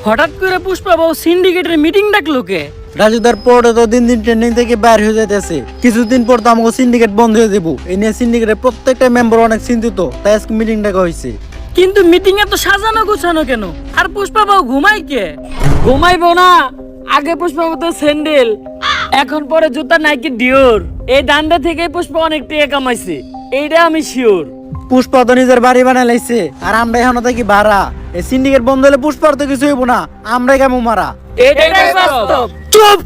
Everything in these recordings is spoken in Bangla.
হঠাৎ করে পুষ্পা বাবু সিন্ডিকেটের মিটিং ডাকলো কে? রাজুদার পরে তো দিন দিন ট্রেন্ডিং থেকে বাইর হয়ে যাইতেছে। কিছুদিন পর তো আমাকে সিন্ডিকেট বন্ধ হয়ে দেবো। এই নিয়ে সিন্ডিকেটের প্রত্যেকটা মেম্বার অনেক চিন্তিত, তাই আজকে মিটিং ডাকা হয়েছে। কিন্তু মিটিং এ তো সাজানো গোছানো কেন? আর পুষ্পা বাবু ঘুমাই কে? ঘুমাইবো না, আগে পুষ্পা বাবু তো স্যান্ডেল, এখন পরে জুতা নাইকি ডিওর। এই দান্ডা থেকে পুষ্পা অনেক টাকা কামাইছে, এইটা আমি শিওর। পুষ্পা তো নিজের বাড়ি বানাই লাইছে, আর আমরা এখনো থাকি ভাড়া। এই সিন্ডিকেট বন্ধ হলে পুষ্পার তো কিছু হইব না, আমরাই কেমন মারা। এটাই বাস্তব। চুপ!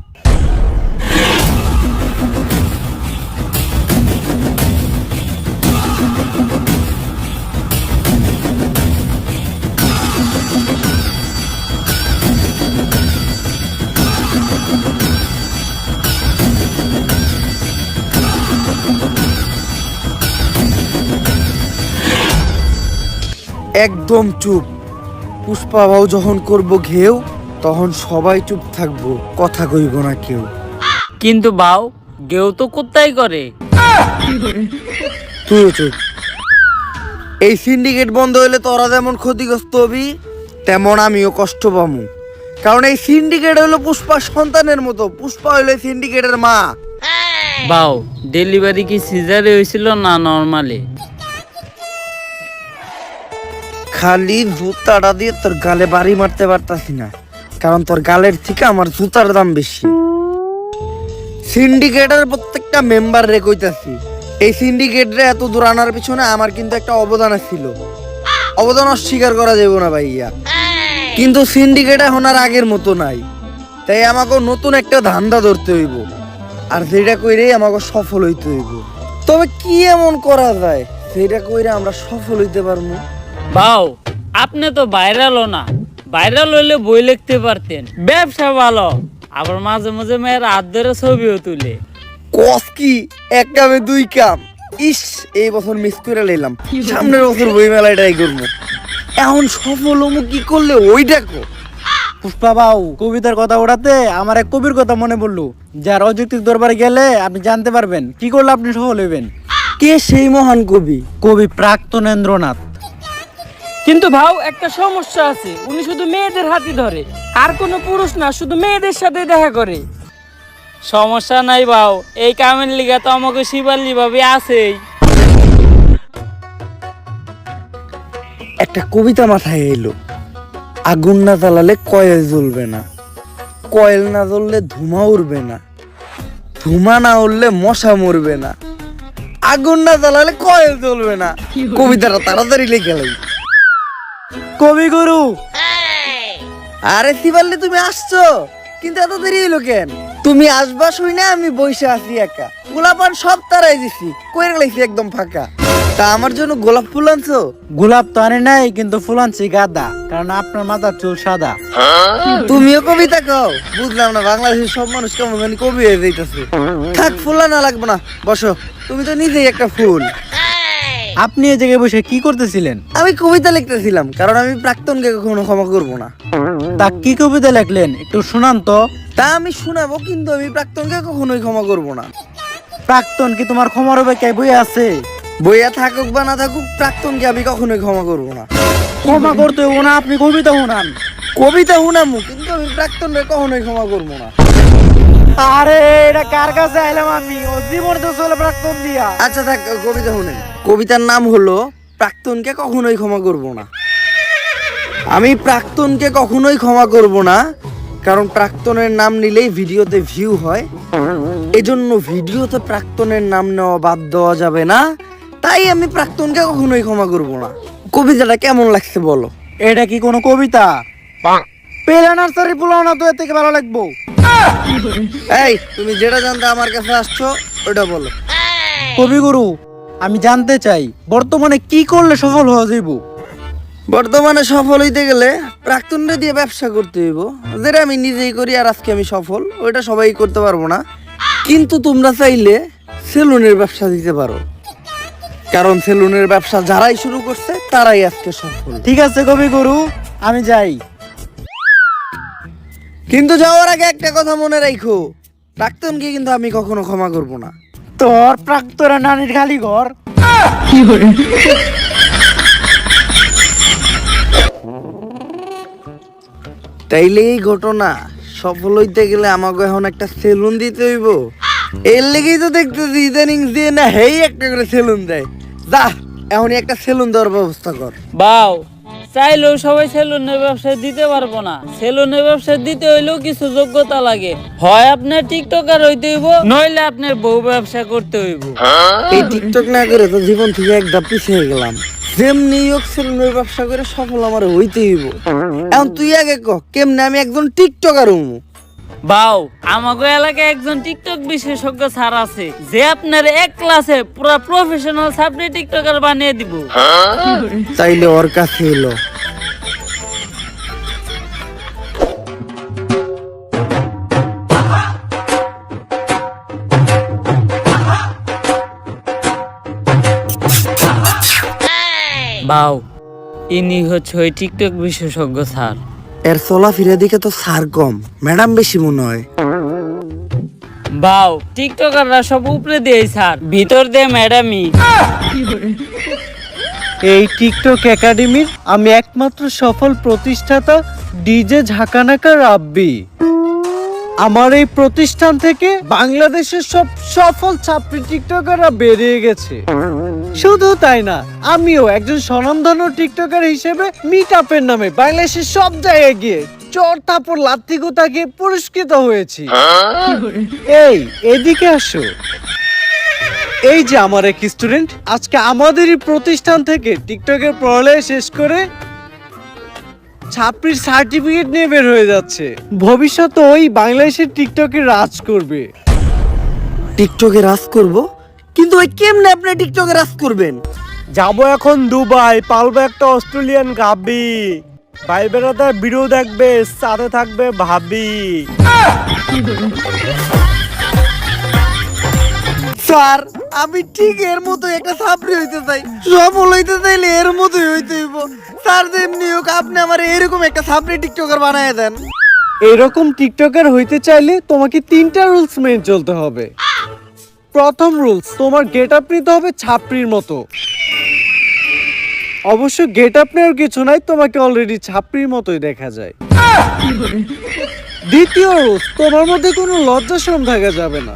একদম চুপ। পুষ্পা বাবু যখন করব ঘেউ, তখন সবাই চুপ থাকবো, কথা কইব না কেউ। কিন্তু বাউ গেও তো কোথায় করে? তুইও চুপ। এই সিন্ডিকেট বন্ধ হইলে তোরা যেমন ক্ষতিগ্রস্ত হবি, তেমন আমিও কষ্ট পামু। কারণ এই সিন্ডিকেট হলো পুষ্পার সন্তানের মতো। পুষ্পা হইলো সিন্ডিকেটের মা। বাউ ডেলিভারি কি সিজারে হয়েছিল না নরমালি? খালি জুতাটা দিয়ে তোর গালে বাড়ি মারতে পারতাছি না, কারণ তোর গালের থেকে আমার জুতার দাম বেশি। সিন্ডিকেটের প্রত্যেকটা মেম্বার রে কইতাছি, এই সিন্ডিকেটরে এত দূর আনার পিছনে আমার কিন্তু একটা অবদান ছিল। অবদান অস্বীকার করা যাবে না ভাইয়া। কিন্তু সিন্ডিকেট এখন আর আগের মতো নাই, তাই আমাকে নতুন একটা ধান্দা ধরতে হইব, আর যেটা কইরে আমাকে সফল হইতে হইব। তবে কি এমন করা যায় সেটা কইরে আমরা সফল হইতে পারবো? বাউ আপনি তো ভাইরালও না, ভাইরাল হইলে বই লিখতে পারতেন। ব্যবসা ভালো, আবার মাঝে মাঝে মেয়ের হাত ধরে ছবিও তুলে। কস কি এক কামে দুই কাম। ইস, এই বছর মিস করে লাইলাম, সামনের বছর বই মেলায় ট্রাই করবো। এখন সফল হমু কি করলে ওই দেখো। পুষ্পা বাবু কবিতার কথা ওঠাতে আমার এক কবির কথা মনে পড়লো, যার অযৌক্তিক দরবারে গেলে আপনি জানতে পারবেন কি করলে আপনি সফল হইবেন। কে সেই মহান কবি? কবি প্রাক্তনেন্দ্রনাথ। কিন্তু ভাও একটা সমস্যা আছে, উনি শুধু মেয়েদের হাতই ধরে, আর কোনো পুরুষ না, শুধু মেয়েদের সাথে দেখা করে। সমস্যা নাই ভাও, এই কামের লিগা তো আমাকে শিবাল্লি ভাবে আছেই। একটা কবিতা মাথায় এলো, আগুন না জ্বালালে কয়েল জ্বলবে না, কয়েল না জ্বললে ধুমা উড়বে না, ধুমা না উড়লে মশা মরবে না, আগুন না জ্বালালে কয়েল জ্বলবে না। কবিতাটা তাড়াতাড়ি লিখে লাই। কবিগুরু, আরে শিবাল্লি তুমি আসছো, কিন্তু এত দেরি হইলো কেন? তুমি আসবা শুই না আমি বসে আছি একা, গোলাপান সব তারাই দিছি, কইরে লাইছি একদম ফাঁকা। তা আমার জন্য গোলাপ ফুল আনছো? গোলাপ তো আনে নাই, কিন্তু ফুল আনছি গাঁদা, কারণ আপনার মাথার চুল সাদা। তুমিও কবিতা কও? বুঝলাম না, বাংলাদেশের সব মানুষ কেমন জানি কবি হয়ে যাইতেছে। থাক, ফুল না লাগবে না, বসো। তুমি তো নিজেই একটা ফুল। আপনি এই জায়গায় বসে কি করতেছিলেন? আমি কবিতা লিখতেছিলাম, কারণ আমি প্রাক্তনকে কখনো ক্ষমা করবো না। তা কি কবিতা লিখলেন একটু শোনান তো। তা আমি শোনাবো, কিন্তু আমি প্রাক্তনকে কখনোই ক্ষমা করবো না। প্রাক্তন কি তোমার ক্ষমার অপেক্ষায় বই আছে? বইয়া থাকুক বা না থাকুক, প্রাক্তনকে আমি কখনোই ক্ষমা করবো না। ক্ষমা করতে হবো না, আপনি কবিতা শোনান। কবিতা শুনামু, কিন্তু আমি প্রাক্তনকে কখনোই ক্ষমা করবো না। আরে এটা কার কাছে আইলাম আমি? ও জীবন তো চলে প্রাক্তন দিয়া। আচ্ছা থাক, কবিতা শুনেন। কবিতার নাম হলো প্রাক্তনকে কখনোই ক্ষমা করবো না। আমি প্রাক্তনকে কখনোই ক্ষমা করব না, কারণ প্রাক্তনের নাম নিলেই ভিডিওতে ভিউ হয়। এজন্য ভিডিওতে প্রাক্তনের নাম নেওয়া বাদ দেওয়া যাবে না, তাই আমি প্রাক্তনকে কখনোই ক্ষমা করব না। কবিতাটা কেমন লাগছে বলো? এটা কি কোনো কবিতা? পেলা নার্সারি পোলাও না তো এর থেকে ভালো লাগবো। এই, তুমি যেটা জানতে আমার কাছে আসছো ওটা বলো। কবিগুরু, আমি জানতে চাই বর্তমানে কি করলে সফল হওয়া যাইব? বর্তমানে সফল হইতে গেলে প্রাক্তনরে দিয়ে ব্যবসা করতে হইব, যেটা আমি নিজেই করি আর আজকে আমি সফল। ওইটা সবাই করতে পারবো না, কিন্তু তোমরা চাইলে সেলুনের ব্যবসা দিতে পারো, কারণ সেলুনের ব্যবসা যারাই শুরু করছে তারাই আজকে সফল। ঠিক আছে কবিগুরু, আমি যাই। কিন্তু যাওয়ার আগে একটা কথা মনে রাখো, প্রাক্তনকে কিন্তু আমি কখনো ক্ষমা করব না। তোর প্রাক্তনের নানির খালি ঘর। তাইলে এই ঘটনা সফল হইতে গেলে আমাকে এখন একটা সেলুন দিতে হইব। এর লেগেই তো দেখতেছি ইদানিং দিয়ে না হেই একটা করে সেলুন দেয়। যা এখনই একটা সেলুন দেওয়ার ব্যবস্থা কর। বাউ, চাইলেও সবাই সেলুনের ব্যবসায় দিতে পারবো না। সেলুনের ব্যবসায় দিতে হইলেও কিছু যোগ্যতা লাগে। হয় আপনার টিকটকার হইতে হইব, নইলে আপনার বউ ব্যবসা করতে হইব। এই টিকটক না করে তো জীবন থেকে এক ধাপ পিছিয়ে গেলাম। যেমনি হোক সেলুনের ব্যবসা করে সফল আমার হইতে হইব। এখন তুই আগে ক কেমনে আমি একজন টিকটকার হমু। বাউ, আমাগো এলাকায় একজন টিকটক বিশেষজ্ঞ স্যার আছে, যে আপনার এক ক্লাসে পুরো প্রফেশনাল সাবজেক্ট টিকটকার বানিয়ে দিব। তাইলে ওর কাছে এলো। বাউ, ইনি হচ্ছে ওই টিকটক বিশেষজ্ঞ স্যার। এর চলাফেরা দিকে তো সার কম, ম্যাডাম বেশি মনে হয়। বাউ, টিকটকাররা সব উপরে দিয়ে স্যার, ভিতর দিয়ে ম্যাডামই। এই টিকটক একাডেমির আমি একমাত্র সফল প্রতিষ্ঠাতা ডিজে ঝাঁকানাকা রাব্বি। আমার এই প্রতিষ্ঠান থেকে বাংলাদেশের সব সফল ছাত্রী টিকটকাররা বেরিয়ে গেছে। শুধু তাই না, আমিও একজন স্বনামধন্য টিকটকার হিসেবে মিট আপের নামে বাংলাদেশের সব জায়গায় গিয়ে চর থাপড় লাত্তি গুতাকে পুরস্কৃত হয়েছি। এই এদিকে আসো। এই যে আমার এক স্টুডেন্ট আজকে আমাদেরই প্রতিষ্ঠান থেকে টিকটকের পড়ালেখা শেষ করে ছাত্রীর সার্টিফিকেট নিয়ে বের হয়ে যাচ্ছে। ভবিষ্যতে ওই বাংলাদেশের টিকটকে রাজ করবে। টিকটকে রাজ করব, কিন্তু ওই কেমনে আপনি টিকটকে রাজ করবেন? যাবো এখন দুবাই, পালবো একটা অস্ট্রেলিয়ান গাবি, ভাই বেড়াদার ভিডিও দেখবে, সাথে থাকবে ভাবি। স্যার আমি ঠিক এর মতো একটা ছাত্রী হইতে চাই, সফল হইতে চাইলে এর মতোই হইতে হইব। স্যার যেমনি হোক আপনি আমার এরকম একটা ছাত্রী টিকটকার বানায় দেন। এরকম টিকটকার হইতে চাইলে তোমাকে 3টা রুলস মেনে চলতে হবে। প্রথম রুলস, তোমার গেট আপ নিতে হবে ছাপড়ির মতো। অবশ্য গেট আপ নেওয়ার কিছু নাই, তোমাকে অলরেডি ছাপড়ির মতোই দেখা যায়। দ্বিতীয় রুলস, তোমার মধ্যে কোনো লজ্জা শরম থাকা যাবে না।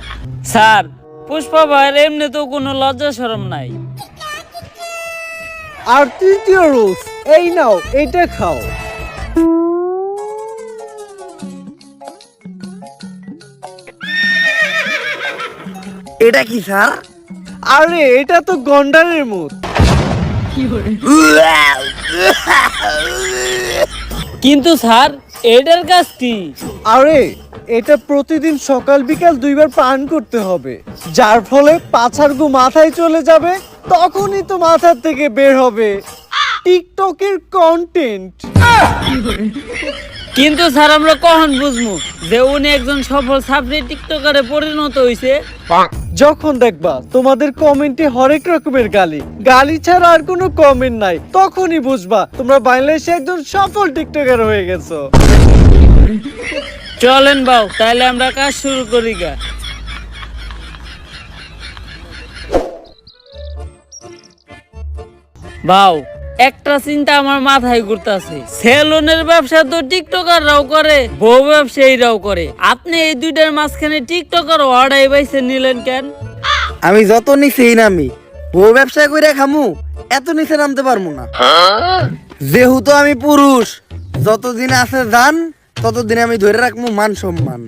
স্যার, পুষ্পা ভাইয়ের এমনি তো কোনো লজ্জা শরম নাই। আর তৃতীয় রুলস, এই নাও এটা খাও। এটা কি স্যার? আরে এটা তো গন্ডারের মুখ। কিন্তু স্যার, এটার কাজ কি? আরে এটা প্রতিদিন সকাল বিকাল 2বার পান করতে হবে, যার ফলে পাছার গু মাথায় চলে যাবে, তখনই তো মাথার থেকে বের হবে টিকটকের কন্টেন্ট। কিন্তু স্যার, আমরা কখন বুঝবো যে উনি একজন সফল সাবজেক্ট টিকটকারে পরিণত হইছে? যখন দেখবা তোমাদের কমেন্টে হরেক রকমের গালি, গালি ছাড়া আর কোনো কমেন্ট নাই, তখনই বুঝবা তোমরা বাংলাদেশে একজন সফল টিকটকার হয়ে গেছো। চলেন বাউ, তাহলে আমরা কাজ শুরু করি গা। বাউ, একটা চিন্তা আমার মাথায় ঘুরতাছে। সেলুনের ব্যবসা তো টিকটকাররাও করে, বউ ব্যবসায়ীরাও করে। আপনি এই দুইটার মাঝখানে টিকটকার অর্ডার বাইছে নিলেন কেন? আমি যত নিচে নামি, বউ ব্যবসা করে খামু, এত নিচে নামতে পারবো না। যেহেতু আমি পুরুষ, যতদিন আছে জান ততদিন আমি ধরে রাখবো মান সম্মান।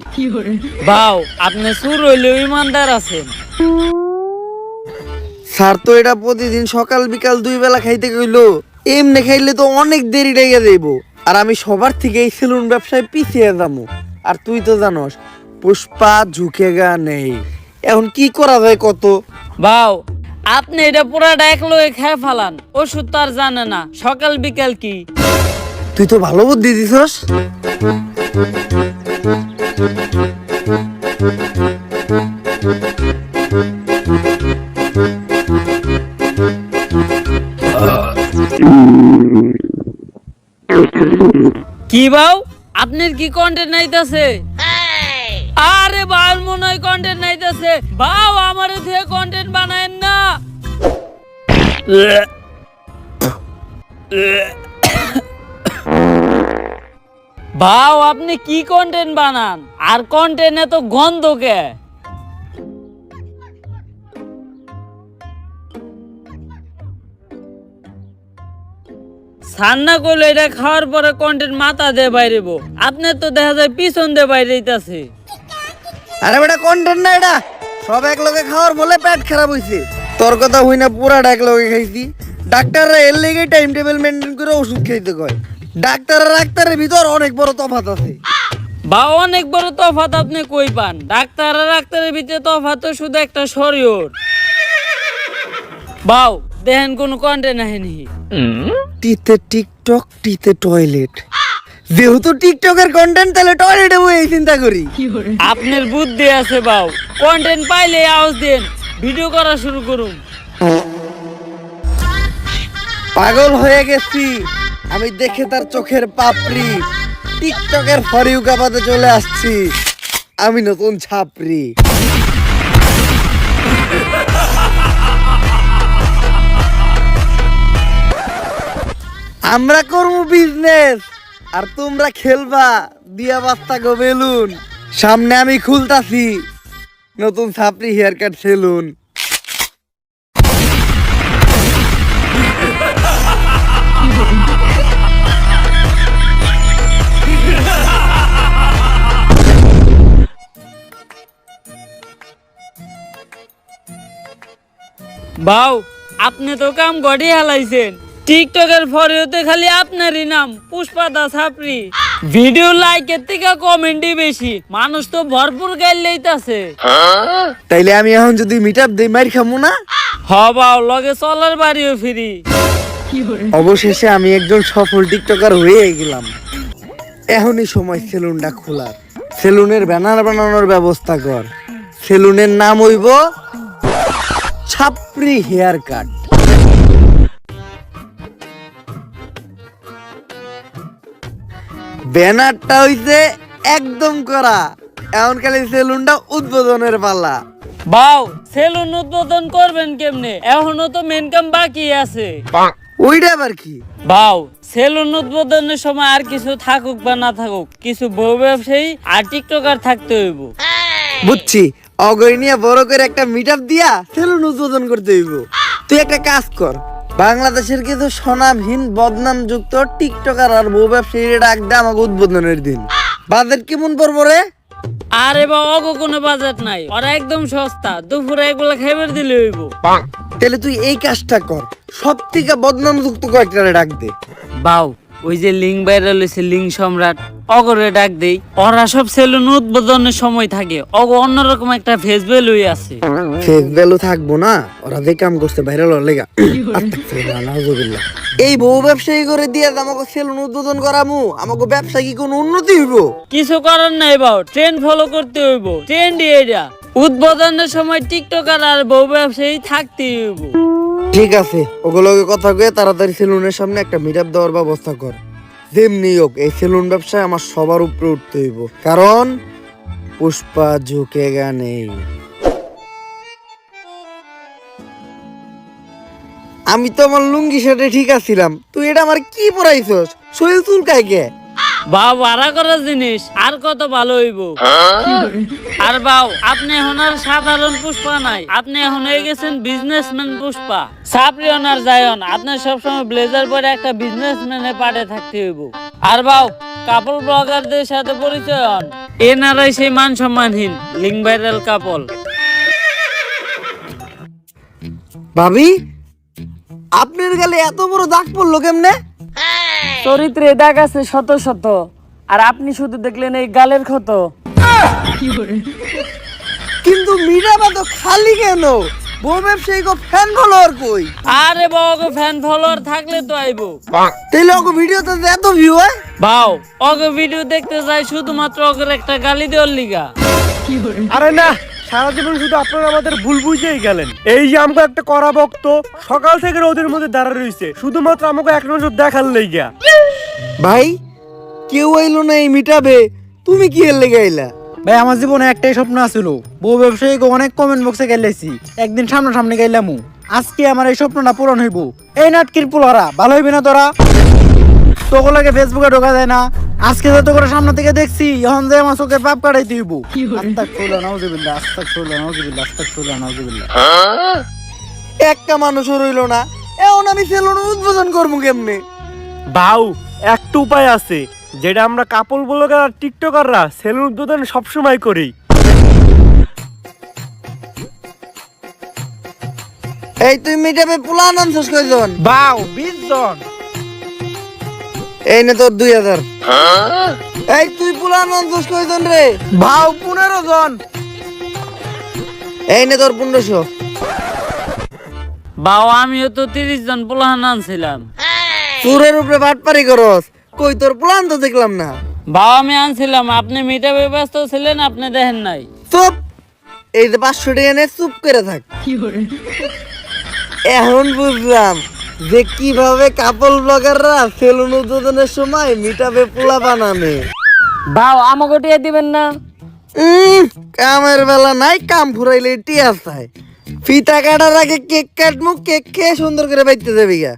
বাউ, আপনি সুর হইলেও ইমানদার আছেন। স্যার তো এটা প্রতিদিন সকাল বিকাল 2 বেলা খাইতে কইলো, এমনি খাইলে তো অনেক দেরি লেগে যাইব। আর আমি সবার থেকে এই সেলুন ব্যবসায় পিছিয়ে যাবো। আর তুই তো জানোস পুষ্পা ঝুঁকেগা নেই। এখন কি করা যায় কত? বাউ, আপনি এটা পুরাটা এক লোকে খেয়ে ফেলান, ওষুধ তো আর জানে না সকাল বিকাল কি। তুই তো ভালো বুদ্ধি দিছস। কি বাউ, আপনার কি কন্টেন্ট নাইতাছে? আরে বাউর মনে হয় কন্টেন্ট নাইতাছে। বাউ, আমারে দিয়ে কন্টেন্ট বানায়েন না। ভাও আপনি কি কন্টেন্ট বানান আর কন্টেন্ট এত গন্ধ কে? সান্না করলে এটা খাওয়ার পরে কন্টেন্ট মাথা দিয়ে বাইরেব, আপনার তো দেখা যায় পিছন দিয়ে বাইরে যাইতাছে। আরে বেটা কন্টেন্ট না এটা, সব এক লগে খাওয়ার বলে পেট খারাপ হইছে। তোর কথা হই না, পুরা এক লগে খাইছি। ডাক্তাররা এর লেগে টাইম টেবিল মেনটেন করে ওষুধ খাইতে কয়। ডাক্তার আর ডাক্তারের ভিতর অনেক বড় তফাৎ আছে। বা অনেক বড় তফাৎ আপনি কই পান? ডাক্তার আর ডাক্তারের ভিতরে তফাৎ তো শুধু একটা শরীর। বাও দেখেন কোন কন্টেন্ট আহেনি। টিতে টিকটক, টিতে টয়লেট। যেহেতু টিকটকের কন্টেন্ট, তাহলে টয়লেটে বই চিন্তা করি। আপনার বুদ্ধি আছে বাও, কন্টেন্ট পাইলে আওয়াজ দেন, ভিডিও করা শুরু করুন। পাগল হয়ে গেছি আমি দেখে তার চোখের পাপড়ি। টিকটকের ফরিউ কাপাতে চলে আসছি আমি নতুন ছাপরি। আমরা করবো বিজনেস আর তোমরা খেলবা দিয়া বাস্তা গো বেলুন। সামনে আমি খুলতাছি নতুন ছাপরি হেয়ার কাট সেলুন। বাউ আপনি তো কাম গড়ি হালাইছেন। টিকটকের ফরিওতে খালি আপনারই নাম, পুষ্পা দা ছাপরি। ভিডিও লাইকের থেকে কমেন্টই বেশি, মানুষ তো ভরপুর গাইল লইতাছে। তাইলে আমি এখন যদি মিটআপ দেই মার খামু না? হ বাউ লগে চলার বাড়িও ফিরি। অবশেষে আমি একজন সফল টিকটকার হয়ে গেলাম। এখনই সময় সেলুনটা খোলার। সেলুনের ব্যানার বানানোর ব্যবস্থা কর। সেলুনের নাম হইব ছাপরি হেয়ার কাট। ব্যানারটা হইছে একদম করা। এখন খালি সেলুনটা উদ্বোধনের পালা। বাউ সেলুন উদ্বোধন করবেন কেমনে? এখনো তো মেন কাম বাকি আছে। ওইটা আবার কি? বাউ সেলুন উদ্বোধনের সময় আর কিছু থাকুক বা না থাকুক, কিছু বউ ব্যবসায়ী আর টিকটকার থাকতে হইব। বুঝছি, অগরি নিয়ে বড় করে একটা মিটআপ দিয়া সেলুন উদ্বোধন করতে হইব। তুই একটা কাজ কর, বাংলাদেশের কিছু স্বনামহীন বদনাম যুক্ত টিকটকার আর বউ ব্যবসায়ীরা ডাক দে আমাকে উদ্বোধনের দিন। বাজেট কেমন পড়বো রে? আরে বা অগো কোনো বাজেট নাই, ওরা একদম সস্তা, দুপুরে এগুলা খাইবার দিলে হইব। তাহলে তুই এই কাজটা কর, সব থেকে বদনাম যুক্ত কয়েকটা ডাক দে। বাউ ওই যে লিঙ্ক ভাইরাল হয়েছে, লিঙ্ক সম্রাট, অগরে ডাক দেই। ওরা সব সেলুন উদ্বোধনের সময় থাকে, অগ অন্যরকম একটা ফেস ভ্যালু আছে। ফেস ভ্যালু থাকবো না? ওরা যে কাম করছে ভাইরাল হওয়ার লেগা। এই বউ ব্যবসায়ী করে দিয়ে আমাকে সেলুন উদ্বোধন করামু, আমাকে ব্যবসা কি কোনো উন্নতি হইব? কিছু করার নাই বাউ, ট্রেন্ড ফলো করতে হইব। ট্রেন্ডই এটা, উদ্বোধনের সময় টিকটকার আর বউ ব্যবসায়ী থাকতে হইব। ঠিক আছে, ওগুলোকে কথা কয়ে তাড়াতাড়ি সেলুনের সামনে একটা মিটআপ দেওয়ার ব্যবস্থা কর। যেমনি হোক এই সেলুন ব্যবসায় আমার সবার উপরে উঠতে হইব, কারণ পুষ্পা ঝুঁকেগা নেই। আমি তো আমার লুঙ্গি শার্টে ঠিক আছিলাম, তুই এটা আমার কি পরাইছস? শরীর চুলকায় কে? বাউ ভাড়া করার জিনিস আর কত ভালো হইব। আর বাউ আপনি এখন আর সাধারণ পুষ্পা নাই, আপনি এখন হয়ে গেছেন বিজনেসম্যান পুষ্পা। ছাপরি ওনার যায়ন, আপনার সবসময় ব্লেজার পরে একটা বিজনেসম্যানের পাটে থাকতে হইব। আর বাউ কাপল ব্লগারদের সাথে পরিচয় হন, এনারাই সেই মান সম্মানহীন লিঙ্ক ভাইরাল কাপল। ভাবি, আপনার গালে এত বড় দাগ পড়লো কেমনে? চরিত্রে দাগ আছে শত শত, আর আপনি শুধু দেখলেন এই গালের ক্ষত। কিন্তু মিরাবা তো খালি কেন? বউ ব্যবসায়ী গো ফ্যান ফলোয়ার কই? আরে বাবা ফ্যান ফলোয়ার থাকলে তো আইবো। তাইলে ওকে ভিডিওতে এত ভিউ হয়? বাও ওকে ভিডিও দেখতে যাই শুধুমাত্র ওকে একটা গালি দেওয়ার লিগা। আরে না, সারা জীবন শুধু আপনারা আমাদের ভুল বুঝেই গেলেন। এই যে আমাকে একটা করা ভক্ত সকাল থেকে রোদের মধ্যে দাঁড়া রইছে শুধুমাত্র আমাকে এক নজর দেখার লেগা। ভাই কেউ আইলো না এই মিটাবে, তুমি কি এর লেগে আইলা? ভাই আমার জীবনে একটাই স্বপ্ন আছিল, বউ ব্যবসায়ীকে অনেক কমেন্ট বক্সে গাইলাইছি, একদিন সামনাসামনি গাইলামু। আজকে আমার এই স্বপ্নটা পূরণ হইব। এই নাটকির পোলারা ভালো হইবে না তোরা? তোগুলোকে ফেসবুকে ঢোকা যায় না, আজকে যত করে সামনে থেকে দেখছি এখন যে আমার চোখের পাপ কাটাই দিব আস্তাগফিরুল্লাহ নাউজুবিল্লাহ আস্তাগফিরুল্লাহ নাউজুবিল্লাহ আস্তাগফিরুল্লাহ নাউজুবিল্লাহ একটা মানুষও রইলো না এখন আমি সেলুন উদ্বোধন করবো কেমনে বাউ একটা উপায় আছে যেটা আমরা কাপল ব্লগার আর টিকটকাররা সেলুন উদ্বোধন সবসময় করি। এই তুই মিটাবে পুলান আনছস কয়জন বাউ 20 জন। এই নে তোর 2000 এই তুই পুলান আনছস কয়জন রে বাউ 15 জন। এই নে তোর 1500 বাও আমিও তো 30 জন পোলাহান আনছিলাম। সুরের উপরে বাটপারি করস কই তোর প্লান তো দেখলাম না বাও আমি আনছিলাম, আপনি মিটাবে ব্যস্ত ছিলেন, আপনি দেখেন নাই। চুপ এই যে 500 টাকা নে চুপ করে থাক এখন বুঝলাম যে কিভাবে কাপল ব্লগাররা সেলুন উদ্বোধনের সময় মিটাবে পোলা বানানে বাও আমাকে টিয়া দিবেন না? কামের বেলা নাই কাম ফুরাইলে টিয়া চাই ফিতা কাটার আগে কেক কাটমু কেক খেয়ে সুন্দর করে বাইতে যাবি গা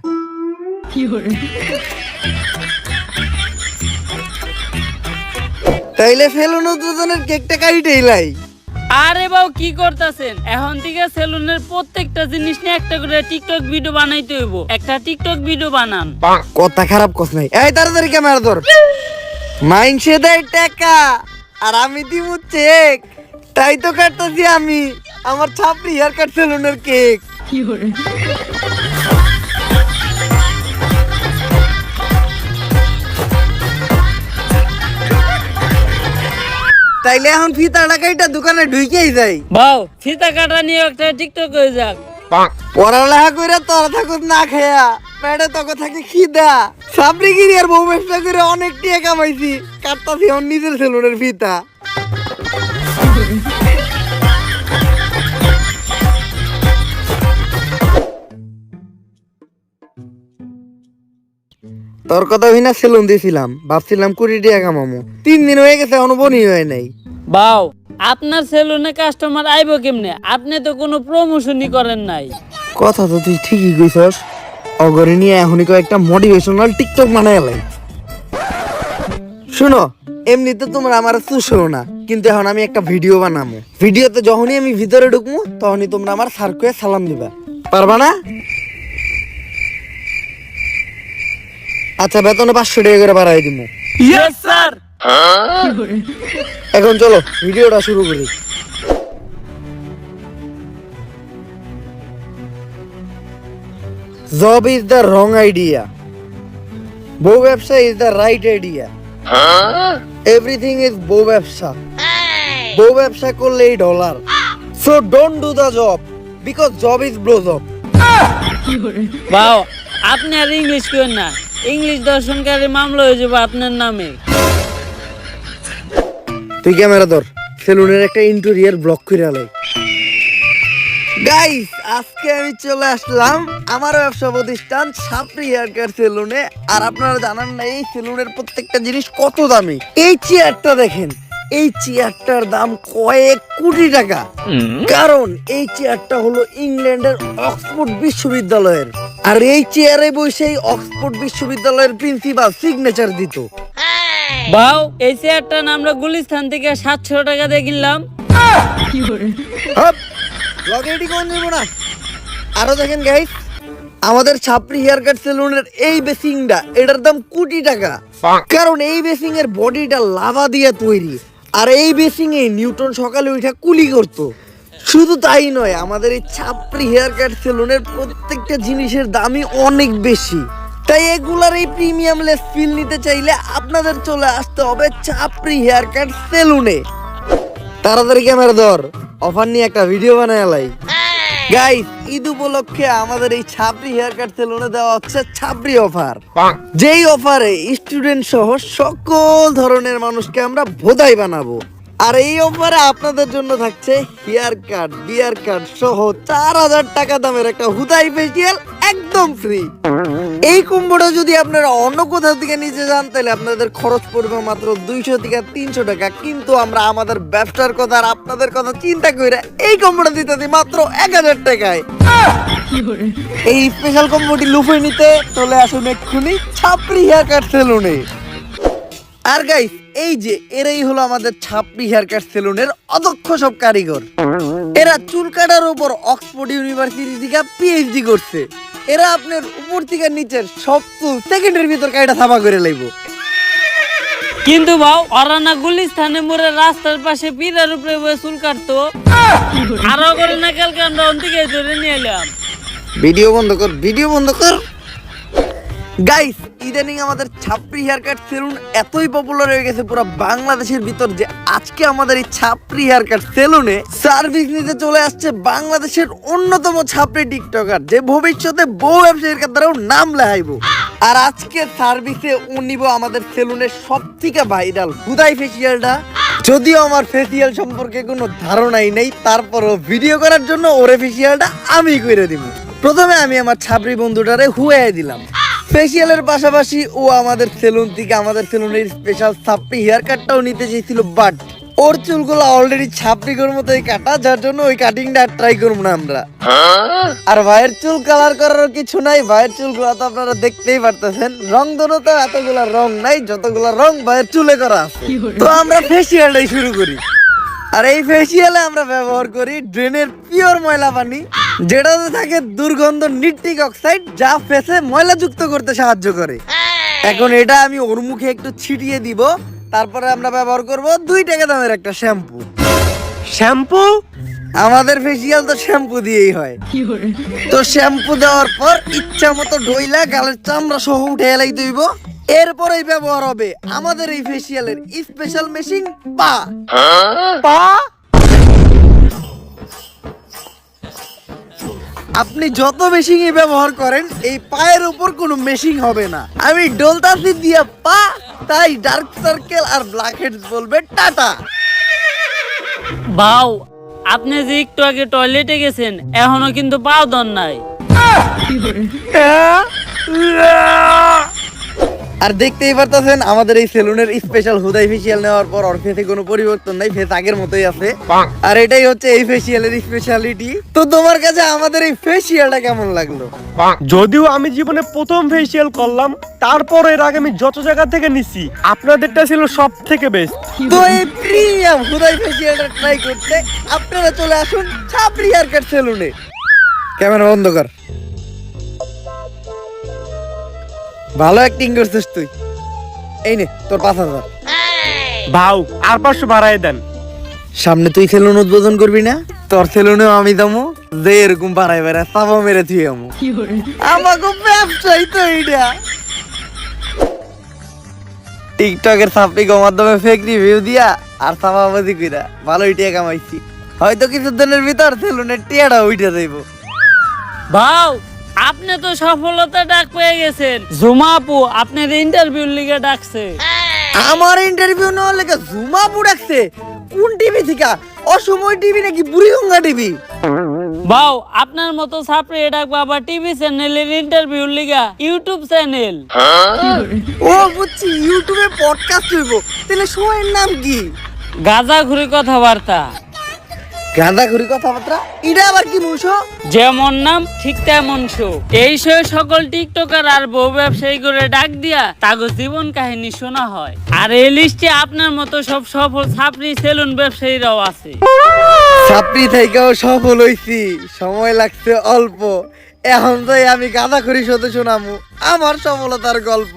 তাইলে সেলুন উদ্বোধনের কেকটা কাইটেই লাই আরে বাও কি করতেছেন? এখন থেকে সেলুনের প্রত্যেকটা জিনিস নিয়ে একটা করে টিকটক ভিডিও বানাইতে হইব। একটা টিকটক ভিডিও বানান। কথা খারাপ কস নাই এই তাড়াতাড়ি ক্যামেরা ধর মাইনসে দেয় টাকা আর আমি দিব চেক তাই তো কাটতেছি আমি আমার ছাপড়ি হেয়ার কাট সেলুনের কেক তাইলে এখন ফিতা টাকাইটা দোকানে ঢুকেই যাই বাও ফিতা কাটা নিয়ে একটা টিকটক হয়ে যাক। পড়ালেখা করে তোরা থাকুক না খেয়া পেটে তোকে থাকে খিদা সাবরিগিরি আর বউ ব্যবসা করে অনেক টিয়া কামাইছি কাটতাছি আমার নিজের সেলুনের ফিতা তোর কথা হই না সেলুন দিয়েছিলাম ভাবছিলাম 20 টাকা কামামো 3 দিন হয়ে গেছে এখনো বনি হয় নাই বাও আপনার সেলুনে কাস্টমার আইবো কেমনে? আপনি তো কোনো প্রমোশনই করেন নাই। কথা তো তুই ঠিকই কইছস অগরে নিয়ে এখনই কয়েকটা মোটিভেশনাল টিকটক বানায় লাই শুনো এমনিতে তোমরা আমার চুষো না কিন্তু এখন আমি একটা ভিডিও বানাবো ভিডিওতে যখনই আমি ভিতরে ঢুকবো তখনই তোমরা আমার সার্কুয়ে সালাম দিবা পারবা না আচ্ছা বেতনে 500 টাকা করে বাড়াই দিব ইয়েস স্যার। এখন চলো ভিডিওটা শুরু করি job is the wrong idea বউ ব্যবসা is the right idea everything is বউ ব্যবসা বউ ব্যবসা করলেই dollar so don't do the job because job is blow job বাও আপনি আর ইংলিশ করেন না, ইংলিশ দর্শনকারী মামলা হয়ে যাবে আপনার নামে। তুই ক্যামেরা ধর সেলুনের একটা ইন্টেরিয়র ব্লক করে আলাই গাইস আজকে আমি চলে আসলাম আমার ব্যবসা প্রতিষ্ঠান সাপড়ি হেয়ার কেয়ার সেলুনে আর আপনারা জানেন না এই সেলুনের প্রত্যেকটা জিনিস কত দামি এই চেয়ারটা দেখেন এই চেয়ারটার দাম কয়েক কোটি টাকা কারণ এই চেয়ারটা হলো ইংল্যান্ডের অক্সফোর্ড বিশ্ববিদ্যালয়ের আর এই চেয়ারে বসে অক্সফোর্ড বিশ্ববিদ্যালয়ের প্রিন্সিপাল সিগনেচার দিত বাও এই চেয়ারটা আমরা গুলিস্তান থেকে 700 টাকা দিয়ে কিনলাম। হপ লগেডি কোন নেব না আরো দেখেন গাইস আমাদের ছাপড়ি হেয়ার কাট সেলুনের এই বেসিংটা এটার দাম কোটি টাকা কারণ এই বেসিং এর বডিটা লাভা দিয়ে তৈরি আর এই বেসিং এ নিউটন সকালে উঠা কুলি করত শুধু তাই নয় আমাদের এই ছাপড়ি হেয়ার কাট সেলুনের প্রত্যেকটা জিনিসের দামই অনেক বেশি তাই এগুলার এই প্রিমিয়াম লেস ফিল নিতে চাইলে আপনাদের চলে আসতে হবে ছাপড়ি হেয়ার কাট সেলুনে তাড়াতাড়ি ক্যামেরা ধর অফার নিয়ে একটা ভিডিও বানায় লাই গাইস ঈদ উপলক্ষে আমাদের এই ছাপড়ি হেয়ার কাট সেলুনে দেওয়া হচ্ছে ছাপড়ি অফার যেই অফারে স্টুডেন্ট সহ সকল ধরনের মানুষকে আমরা ভোদাই বানাবো আর এই অফারে আপনাদের জন্য থাকছে হেয়ার কাট বিয়ার কাট সহ 4000 টাকা দামের একটা হুদাই ফেসিয়াল একদম ফ্রি এই কম্বোটা যদি আপনারা অন্য কোথাও থেকে নিতে যান তাহলে আপনাদের খরচ পড়বে মাত্র 200 থেকে 300 টাকা কিন্তু আমরা আমাদের ব্যবসার কথা আর আপনাদের কথা চিন্তা করে এই কম্বোটা দিতে দিই মাত্র 1000 টাকায় এই স্পেশাল কম্বোটি লুফে নিতে চলে আসুন এক্ষুনি ছাপড়ি হেয়ার কাট সেলুনে আর গাইস এই যে এরাই হলো আমাদের ছাপড়ি হেয়ার কাট সেলুনের অদক্ষ সব কারিগর। এরা চুল কাটার উপর অক্সফোর্ড ইউনিভার্সিটি থেকে পিএইচডি করছে। এরা আপনার উপর থেকে নিচের সব চুল সেকেন্ডের ভিতর কাইটা সাফা করে লাইবো। কিন্তু ভাও অরানা গুলিস্তানে মোরে রাস্তার পাশে পিরার উপরে বসে চুল কাটতো, আরো করে না কালকে আমরা অন্তিকে ধরে নিয়ে এলাম। ভিডিও বন্ধ কর, ভিডিও বন্ধ কর। গাইস ইদানিং আমাদের ছাপড়ি হেয়ার কাট সেলুন এতই পপুলার হয়ে গেছে পুরো বাংলাদেশের ভিতর যে আজকে আমাদের এই ছাপড়ি হেয়ার কাট সেলুনে সার্ভিস নিতে চলে আসছে বাংলাদেশের অন্যতম ছাপড়ি টিকটকার, যে ভবিষ্যতে বহু ব্যবসায়ীর দ্বারাও নাম লেখাইবো। আর আজকে সার্ভিসে ও নিব আমাদের সেলুনের সব থেকে ভাইরাল হুদাই ফেসিয়ালটা। যদিও আমার ফেসিয়াল সম্পর্কে কোনো ধারণাই নেই, তারপরও ভিডিও করার জন্য ওরে ফেসিয়ালটা আমি করে দিব। প্রথমে আমি আমার ছাপড়ি বন্ধুটারে হুয়াই দিলাম। ফেসিয়ালের পাশাপাশি ও আমাদের সেলুন থেকে আমাদের সেলুনের স্পেশাল ছাপড়ি হেয়ার কাটটাও নিতে চেয়েছিল, বাট ওর চুলগুলো অলরেডি ছাপড়ির মতোই কাটা, যার জন্য ওই কাটিংটা ট্রাই করবো না আমরা। আর ভাইয়ের চুল কালার করার কিছু নাই, ভাইয়ের চুলগুলো তো আপনারা দেখতেই পারতেছেন। রং ধরো তো এতগুলা রং নাই, যতগুলা রং ভাইয়ের চুলে করা আছে। তো আমরা ফেসিয়ালটাই শুরু করি। আর এই ফেসিয়ালে আমরা ব্যবহার করি ড্রেনের পিওর ময়লা পানি, যেটাতে থাকে দুর্গন্ধ নিট্রিক অক্সাইড, যা ফেসে ময়লা যুক্ত করতে সাহায্য করে। এখন এটা আমি ওর মুখে একটু ছিটিয়ে দিব, তারপরে আমরা ব্যবহার করব 2 টাকা দামের একটা শ্যাম্পু। শ্যাম্পু? আমাদের ফেসিয়াল তো শ্যাম্পু দিয়েই হয়। তো শ্যাম্পু দেওয়ার পর ইচ্ছা মতো ঢইলা গালের চামড়া সহ উঠে এলাই দইব। এরপরেই ব্যবহার হবে আমাদের এই ফেসিয়ালের স্পেশাল মেশিন পা। আপনি যত মেশিন ব্যবহার করেন এই পায়ের উপর কোনো মেশিন হবে না। আমি ডলতাছি দিয়া পা, তাই ডার্ক সার্কেল আর ব্ল্যাক হেডস বলবে টাটা। ভাও আপনি যে একটু আগে টয়লেটে গেছেন এখনো কিন্তু পাও দন নাই। আর দেখতেই পারতেছেন আমাদের এই সেলুনের স্পেশাল হুদাই ফেসিয়াল নেওয়ার পর ওর ফেসে কোনো পরিবর্তন নাই, ফেস আগের মতোই আছে। আর এটাই হচ্ছে এই ফেসিয়ালের স্পেশালিটি। তো তোমার কাছে আমাদের এই ফেসিয়ালটা কেমন লাগলো? যদিও আমি জীবনে প্রথম ফেসিয়াল করলাম, তারপর এর আগে আমি যত জায়গা থেকে নিছি আপনাদেরটা ছিল সব থেকে বেস্ট। তো এই প্রিমিয়াম হুদাই ফেসিয়ালটা ট্রাই করতে আপনারা চলে আসুন ছাপড়ি হেয়ার কাট সেলুনে। ক্যামেরা বন্ধ কর। ভালো অ্যাক্টিং করছিস তুই। এই নে তোর 5,000। ভাও আর 500 বাড়ায় দেন। সামনে তুই সেলুন উদ্বোধন করবি না, তোর সেলুনেও আমি দামো যে এরকম বাড়াই বেড়ায় সাবা মেরে তুই আমো। আমাকে ব্যবসায়ী তো এইটা। টিকটকের সাপড়ির মাধ্যমে ফেক রিভিউ দিয়া আর সাবাবাজি কইরা ভালোই টাকা কামাইছি। হয়তো কিছুদিনের ভিতর সেলুনের টিয়াটা উঠে যাইব। ভাও আপনি তো সফলতা ডাক পেয়ে গেছেন। জুমা আপু আপনার ইন্টারভিউ লিগে ডাকছে। আমার ইন্টারভিউ নেওয়ার লেগে জুমাপু ডাকছে? কোন টিভি থেকে? অসময় টিভি নাকি বুড়িগঙ্গা টিভি? ভাও আপনার মতো ছাপড়ি ডাক বাবা টিভি চ্যানেলের ইন্টারভিউ লিগা ইউটিউব চ্যানেল। ও বুঝছি, ইউটিউবে পডকাস্ট হইব। তাহলে শোয়ের নাম কি? গাঁজাখুরি কথাবার্তা। গাঁদাখুরি কথাবার্তা? এটা আবার কি মুশো? যেমন নাম ঠিক তেমন শো। এই শো সকল টিকটকার আর বউ ব্যবসায়ী করে ডাক দিয়া তাগো জীবন কাহিনী শোনা হয়। আর এই লিস্টে আপনার মতো সব সফল ছাপড়ি সেলুন ব্যবসায়ীরাও আছে। ছাপড়ি থেকেও সফল হইছি, সময় লাগছে অল্প। এখন তো আমি গাঁদাখুরি শোতে শোনামু আমার সফলতার গল্প।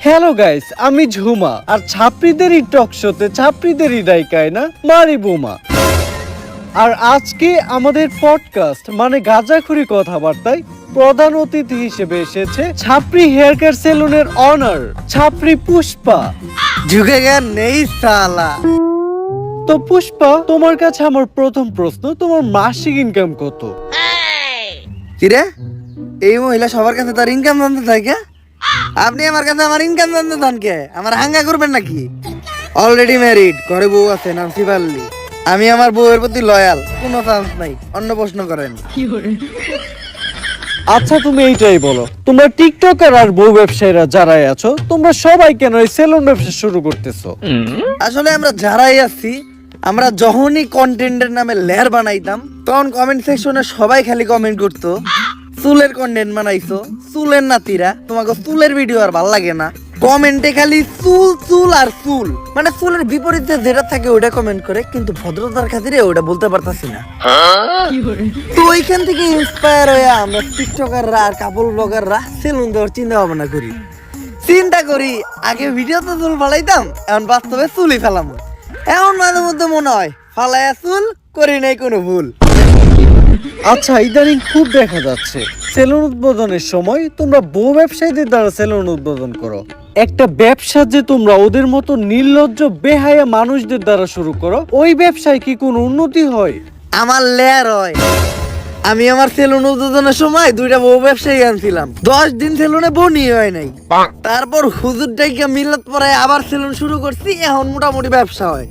হ্যালো গাইস, আমি ঝুমা, আর ছাপড়িদেরই টক শোতে ছাপড়িদেরই ডাইকায় না মারি বোমা। আর আজকে আমাদের পডকাস্ট মানে গাঁজাখুরি কথাবার্তায় প্রধান অতিথি হিসেবে এসেছে ছাপড়ি হেয়ার কাট সেলুনের অনার ছাপড়ি পুষ্পা। ঝুঁকে গেন নেই সালা। তো পুষ্পা, তোমার কাছে আমার প্রথম প্রশ্ন, তোমার মাসিক ইনকাম কত? কিরে, এই মহিলা সবার কাছে তার ইনকাম জানতে থাকে? আপনি আমার কাছে আমার ইনকাম জানতে চান কে? আমার হাঙ্গা করবেন নাকি? অলরেডি ম্যারিড, ঘরে বউ আছে, নাম শিবাল্লি। আমি আমার বউয়ের প্রতি লয়াল, কোনো চান্স নাই। অন্য প্রশ্ন করেন। আচ্ছা তুমি এইটাই বলো, তোমরা টিকটকার আর বউ ব্যবসায়ীরা যারাই আছো, তোমরা সবাই কেন এই সেলুন ব্যবসা শুরু করতেছো? আসলে আমরা যারাই আছি, আমরা যখনই কন্টেন্টের নামে লেয়ার বানাইতাম, তখন কমেন্ট সেকশনে সবাই খালি কমেন্ট করতো চুলের কন্টেন্ট বানাইছো, চুলের নাতিরা, তোমাকে চুলের ভিডিও আর ভাল লাগে না, কমেন্টে খালি চুল চুল আর চুল, মানে চুলের বিপরীতে যেটা থাকে ওটা কমেন্ট করে, কিন্তু ভদ্রতার খাতিরে ওটা বলতে পারতাছি না। তো ওইখান থেকে ইন্সপায়ার হয়ে আমরা টিকটকাররা আর কাপড় ব্লগাররা সেলুন দেওয়ার চিন্তা ভাবনা করি। চিন্তা করি আগে ভিডিওতে চুল ফালাইতাম, এখন বাস্তবে চুলই ফেলাম। এখন মাঝে মধ্যে মনে হয় ফালাইয়া চুল করি নাই কোনো ভুল। আচ্ছা, ইদানিং খুব দেখা যাচ্ছে সেলুন উদ্বোধনের সময় তোমরা বউ ব্যবসায়ীদের দ্বারা সেলুন উদ্বোধন করো। একটা ব্যবসা যে তোমরা ওদের মতো নির্লজ্জ বেহায়া মানুষদের দ্বারা শুরু করো, ওই ব্যবসায় কি কোনো উন্নতি হয়? আমার লেয়ার হয়। আমি আমার সেলুন উদ্বোধনের সময় 2টা বউ ব্যবসায়ী আনছিলাম, 10 দিন সেলুনে বনি হয় নাই। তারপর হুজুর ডাইকা মিলাত পরে আবার সেলুন শুরু করছি, এখন মোটামুটি ব্যবসা হয়।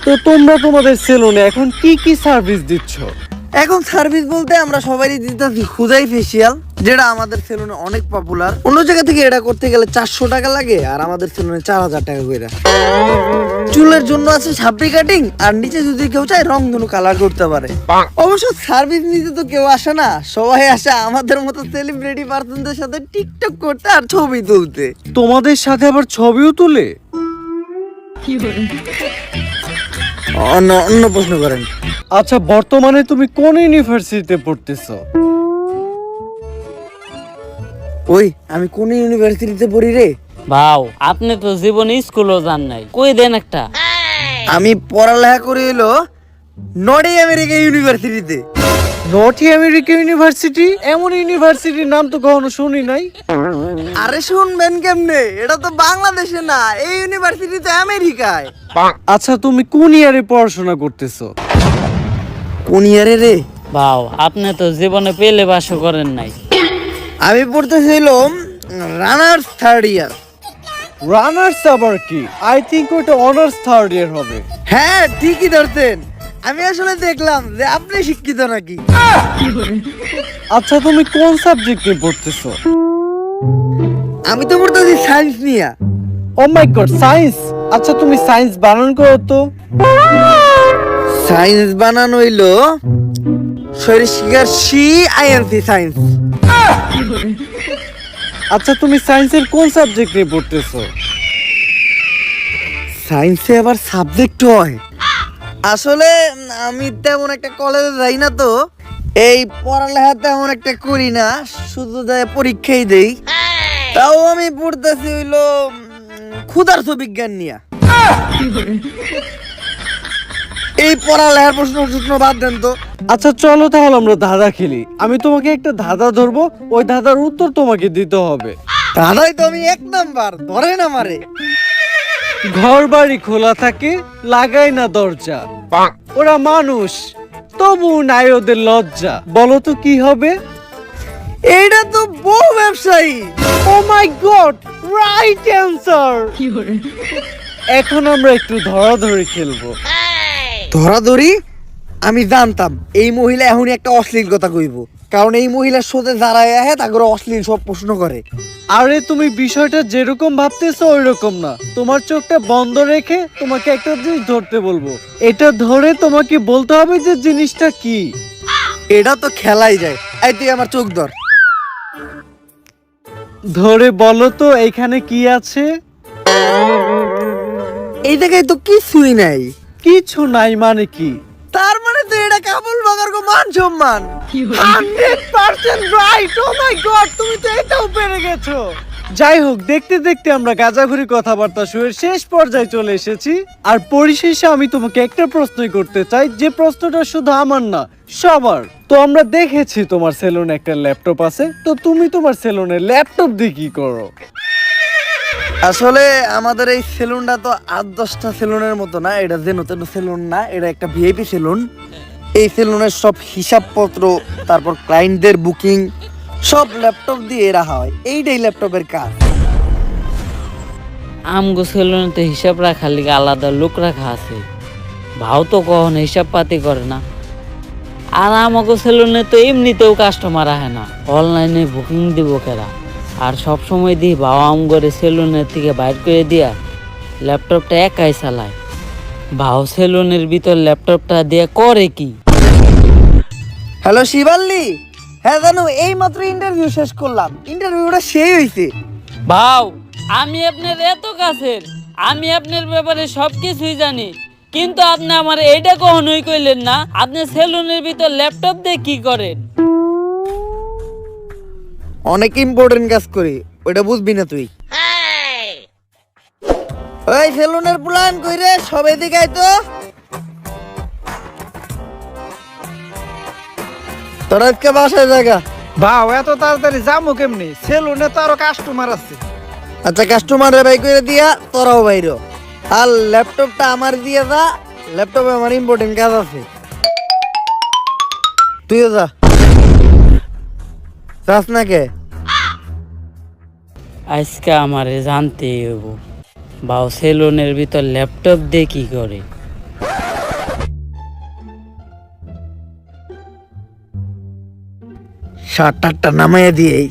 তো তোমরা তোমাদের সেলুনে এখন কি কি সার্ভিস দিচ্ছ? এখন সার্ভিস বলতে আমরা সবারই দিতেছি খুদাই ফেসিয়াল, যেটা আমাদের সেলুনে অনেক পপুলার। অন্য জায়গা থেকে এটা করতে গেলে 400 টাকা লাগে, আর আমাদের সেলুনে 4000 টাকা করে। চুলের জন্য আছে সাপড়ি কাটিং, আর নিচে যদি কেউ চায় রংধনু কালার করতে পারে। অবশ্য সার্ভিস নিতে তো কেউ আসে না, সবাই আসে আমাদের মতো সেলিব্রিটি পার্সনদের সাথে টিকটক করতে আর ছবি তুলতে। তোমাদের সাথে আবার ছবিও তুলে? অন্য প্রশ্ন করেন। আচ্ছা, বর্তমানে তুমি কোন ইউনিভার্সিটিতে পড়তেছো? ওই আমি কোন ইউনিভার্সিটিতে পড়ি রে? ভাও, আপনি তো জীবনে স্কুলও যান নাই, কই দেন একটা। আমি পড়ালেখা করি হলো নর্থ আমেরিকা ইউনিভার্সিটিতে। North America university? এমন ইউনিভার্সিটির নাম তো কখনো শুনি নাই। আরে শুনবেন কেমনে, এটা তো বাংলাদেশে না, এই ইউনিভার্সিটিতে আমেরিকায়। আচ্ছা, তুমি কোন ইয়ারে পড়াশোনা করতেছো? কোন ইয়ারে রে? ভাও, আপনি তো জীবনে পেলে বাসও করেন নাই। আমি পড়তেছিলাম রানার্স 3rd ইয়ার। রানার্স আবার কি? আই থিংক ওটা অনার্স 3rd ইয়ার হবে। হ্যাঁ ঠিকই ধরতেন, আমি আসলে দেখলাম যে আপনি শিক্ষিত নাকি। আচ্ছা, তুমি কোন সাবজেক্ট নিয়ে পড়তেছো? আমি তো পড়তেছি সায়েন্স নিয়ে। ও মাই গড, সায়েন্স! আচ্ছা, তুমি সায়েন্স বানান করো তো। সায়েন্স বানানো হইলো শরীর সি আইএনসি সায়েন্স। আচ্ছা, তুমি সায়েন্সের কোন সাবজেক্ট নিয়ে পড়তেছো? সায়েন্সে আবার সাবজেক্ট হয়? আসলে আমি তেমন একটা কলেজে যাই না, তো এই পড়ালেখা তেমন একটা করি না, শুধু যাই পরীক্ষাই দেই। তাও আমি পড়তেছি হইলো ক্ষুধার্ত বিজ্ঞান নিয়ে। এই পড়ালেখার প্রশ্ন বাদ দেন তো। আচ্ছা, চলো তাহলে আমরা ধাঁধা খেলি। আমি তোমাকে একটা ধাঁধা ধরবো, ওই ধাঁধার উত্তর তোমাকে দিতে হবে। দাদাই তো আমি 1 নাম্বার, ধরেন আমারে। ঘর বাড়ি খোলা থাকে, লাগাই না দরজা, ওরা মানুষ তবু নাই ওদের লজ্জা। বলো তো কি হবে? এইটা তো বউ ব্যবসায়ী। ও মাই গড, রাইট অ্যান্সার। এখন আমরা একটু ধরাধরি খেলবো। ধরাধরি? আমি জানতাম এই মহিলা এখনই একটা অশ্লীল কথা কইব, কারণ এই মহিলার সাথে যারা আহে তাকে অশ্লীল সব প্রশ্ন করে। আরে, তুমি বিষয়টা যেরকম ভাবতেছো ওই রকম না। তোমার চোখটা বন্ধ রেখে তোমাকে একটা জিনিস ধরতে বলবো, এটা ধরে তোমাকে বলতে হবে যে জিনিসটা কি। এটা তো খেলাই যায়। এই তুই আমার চোখ ধর। ধরে বলো তো এখানে কি আছে? এই জায়গায় তো কিছুই নাই। কিছু নাই মানে কি? তার মানে তো এটা কাবুল বাগার কো মান সম্মান। 100% রাইট। ও মাই গড, তুমি তো এটাও পেরে গেছো। যাই হোক, দেখতে দেখতে আমরা গাজাঘুরি কথাবার্তা শুয়ে শেষ পর্যায়ে চলে এসেছি। আর পরিশেষে আমি তোমাকে একটা প্রশ্নই করতে চাই, যে প্রশ্নটা শুধু আমার না, সবার। তো আমরা দেখেছি তোমার সেলুনে একটা ল্যাপটপ আছে, তো তুমি তোমার সেলুনে ল্যাপটপ দিয়ে কি করো? আসলে আমাদের এই সেলুনটা তো 8-10টা সেলুনের মতো না, এটা যে নতুন সেলুন না, এটা একটা ভিআইপি সেলুন। এই সেলুনের সব হিসাবপত্র, তারপর ক্লায়েন্টদের বুকিং সব ল্যাপটপ দিয়ে রাখা হয়। এইটাই ল্যাপটপের কাজ। আমগো সেলুনে হিসাব রাখার লিগে আলাদা লোক রাখা আছে, ভাও তো কখনো হিসাব পাতি করে না। আর আমাগো সেলুনে তো এমনিতেও কাস্টমার আহে না, অনলাইনে বুকিং দিব কেরা। আর সব সময় দিই বাবা আমগরে সেলুনের থেকে বাইর করে দিয়া ল্যাপটপটা একাই চালায়। ভাও সেলুনের ভিতর ল্যাপটপটা দিয়ে করে কি? হ্যালো শিবাল্লি, হ্যাঁ জানো এই মাত্র ইন্টারভিউ শেষ করলাম, ইন্টারভিউটা সেই হয়েছে। ভাও, আমি আপনার এত কাছের, আমি আপনার ব্যাপারে সবকিছুই জানি, কিন্তু আপনি আমার এইটা কখনোই কইলেন না আপনি সেলুনের ভিতর ল্যাপটপ দিয়ে কি করেন। অনেক ইম্পর্টেন্ট কাজ করি, ওইটা বুঝবি না তুই। ওই সেলুনের প্ল্যান কইরে সবাই দিকে আয় তো। তোর আজকে বাসায় জায়গা। ভাও এত তাড়াতাড়ি যাবো কেমনি? সেলুনে তো আরো কাস্টমার আছে। আচ্ছা কাস্টমারের বাই করে দিয়া তোরাও বাইরো, আর ল্যাপটপটা আমার দিয়ে যা, ল্যাপটপে আমার ইম্পর্টেন্ট কাজ আছে। তুইও যা। যাস না কে? আজকে আমারে জানতেই হইব ভাও সেলুনের ভিতর ল্যাপটপ দিয়ে কি করে। শার্টটা নামাইয়া দিয়েই।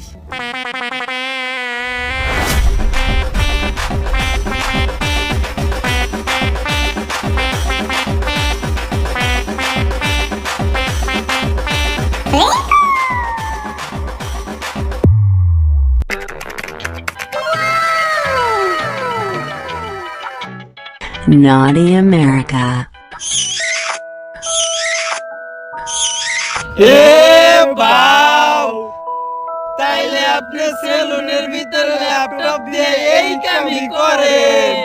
Naughty America. তাইলে আপনি সেলুনের ভিতরে ল্যাপটপ দিয়ে এই কামই করেন?